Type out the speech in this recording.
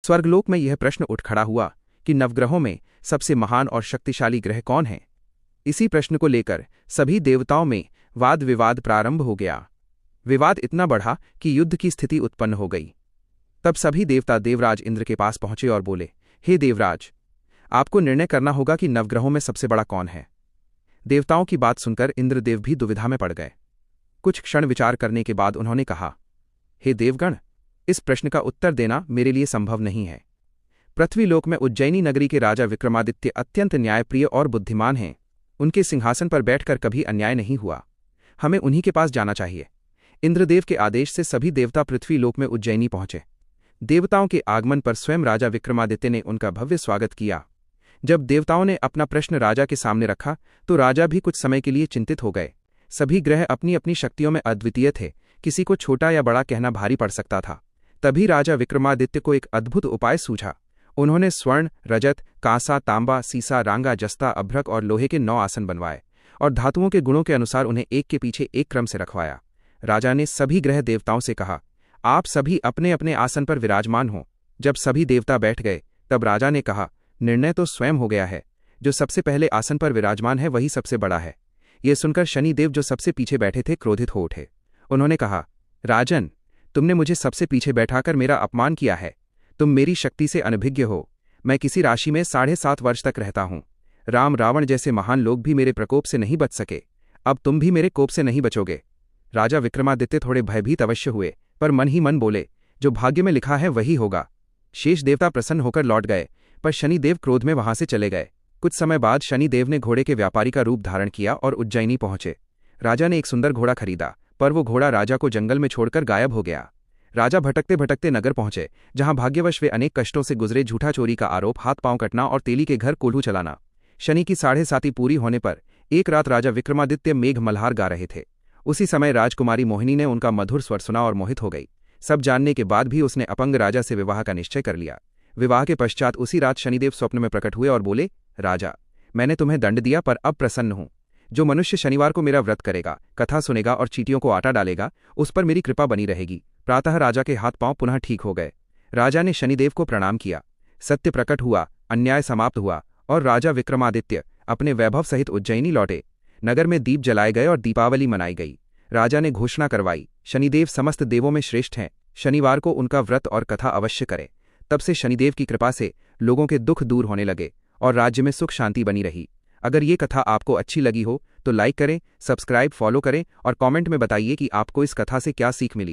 स्वर्गलोक में यह प्रश्न उठ खड़ा हुआ कि नवग्रहों में सबसे महान और शक्तिशाली ग्रह कौन है। इसी प्रश्न को लेकर सभी देवताओं में वाद विवाद प्रारंभ हो गया। विवाद इतना बढ़ा कि युद्ध की स्थिति उत्पन्न हो गई। तब सभी देवता देवराज इंद्र के पास पहुंचे और बोले, हे देवराज, आपको निर्णय करना होगा कि नवग्रहों में सबसे बड़ा कौन है। देवताओं की बात सुनकर इंद्रदेव भी दुविधा में पड़ गए। कुछ क्षण विचार करने के बाद उन्होंने कहा, हे देवगण, इस प्रश्न का उत्तर देना मेरे लिए संभव नहीं है। पृथ्वीलोक में उज्जैनी नगरी के राजा विक्रमादित्य अत्यंत न्यायप्रिय और बुद्धिमान हैं। उनके सिंहासन पर बैठकर कभी अन्याय नहीं हुआ। हमें उन्हीं के पास जाना चाहिए। इंद्रदेव के आदेश से सभी देवता पृथ्वीलोक में उज्जैनी पहुंचे। देवताओं के आगमन पर स्वयं राजा विक्रमादित्य ने उनका भव्य स्वागत किया। जब देवताओं ने अपना प्रश्न राजा के सामने रखा तो राजा भी कुछ समय के लिए चिंतित हो गए। सभी ग्रह अपनी अपनी शक्तियों में अद्वितीय थे, किसी को छोटा या बड़ा कहना भारी पड़ सकता था। तभी राजा विक्रमादित्य को एक अद्भुत उपाय सूझा। उन्होंने स्वर्ण, रजत, कांसा, तांबा, सीसा, रांगा, जस्ता, अभ्रक और लोहे के 9 आसन बनवाए और धातुओं के गुणों के अनुसार उन्हें एक के पीछे एक क्रम से रखवाया। राजा ने सभी ग्रह देवताओं से कहा, आप सभी अपने अपने आसन पर विराजमान हों। जब सभी देवता बैठ गए तब राजा ने कहा, निर्णय तो स्वयं हो गया है। जो सबसे पहले आसन पर विराजमान है वही सबसे बड़ा है। ये सुनकर शनिदेव जो सबसे पीछे बैठे थे क्रोधित हो उठे। उन्होंने कहा, राजन, तुमने मुझे सबसे पीछे बैठाकर मेरा अपमान किया है। तुम मेरी शक्ति से अनभिज्ञ हो। मैं किसी राशि में 7.5 वर्ष तक रहता हूँ। राम, रावण जैसे महान लोग भी मेरे प्रकोप से नहीं बच सके। अब तुम भी मेरे कोप से नहीं बचोगे। राजा विक्रमादित्य थोड़े भयभीत अवश्य हुए, पर मन ही मन बोले, जो भाग्य में लिखा है वही होगा। शेष देवता प्रसन्न होकर लौट गए, पर शनिदेव क्रोध में वहां से चले गए। कुछ समय बाद शनिदेव ने घोड़े के व्यापारी का रूप धारण किया और उज्जैनी पहुंचे। राजा ने एक सुंदर घोड़ा खरीदा, पर वो घोड़ा राजा को जंगल में छोड़कर गायब हो गया। राजा भटकते भटकते नगर पहुंचे, जहां भाग्यवश वे अनेक कष्टों से गुजरे। झूठा चोरी का आरोप, हाथ पांव कटना और तेली के घर कोल्हू चलाना। शनि की 7.5 पूरी होने पर एक रात राजा विक्रमादित्य मेघ मल्हार गा रहे थे। उसी समय राजकुमारी मोहिनी ने उनका मधुर स्वर सुना और मोहित हो गई। सब जानने के बाद भी उसने अपंग राजा से विवाह का निश्चय कर लिया। विवाह के पश्चात उसी रात शनिदेव स्वप्न में प्रकट हुए और बोले, राजा, मैंने तुम्हें दंड दिया पर अब प्रसन्न हूं। जो मनुष्य शनिवार को मेरा व्रत करेगा, कथा सुनेगा और चींटियों को आटा डालेगा, उस पर मेरी कृपा बनी रहेगी। प्रातः राजा के हाथ पांव पुनः ठीक हो गए। राजा ने शनिदेव को प्रणाम किया। सत्य प्रकट हुआ, अन्याय समाप्त हुआ और राजा विक्रमादित्य अपने वैभव सहित उज्जैनी लौटे। नगर में दीप जलाए गए और दीपावली मनाई गई। राजा ने घोषणा करवाई, शनिदेव समस्त देवों में श्रेष्ठ हैं। शनिवार को उनका व्रत और कथा अवश्य करें। तब से शनिदेव की कृपा से लोगों के दुख दूर होने लगे और राज्य में सुख शांति बनी रही। अगर ये कथा आपको अच्छी लगी हो तो लाइक करें, सब्सक्राइब, फॉलो करें और कमेंट में बताइए कि आपको इस कथा से क्या सीख मिली।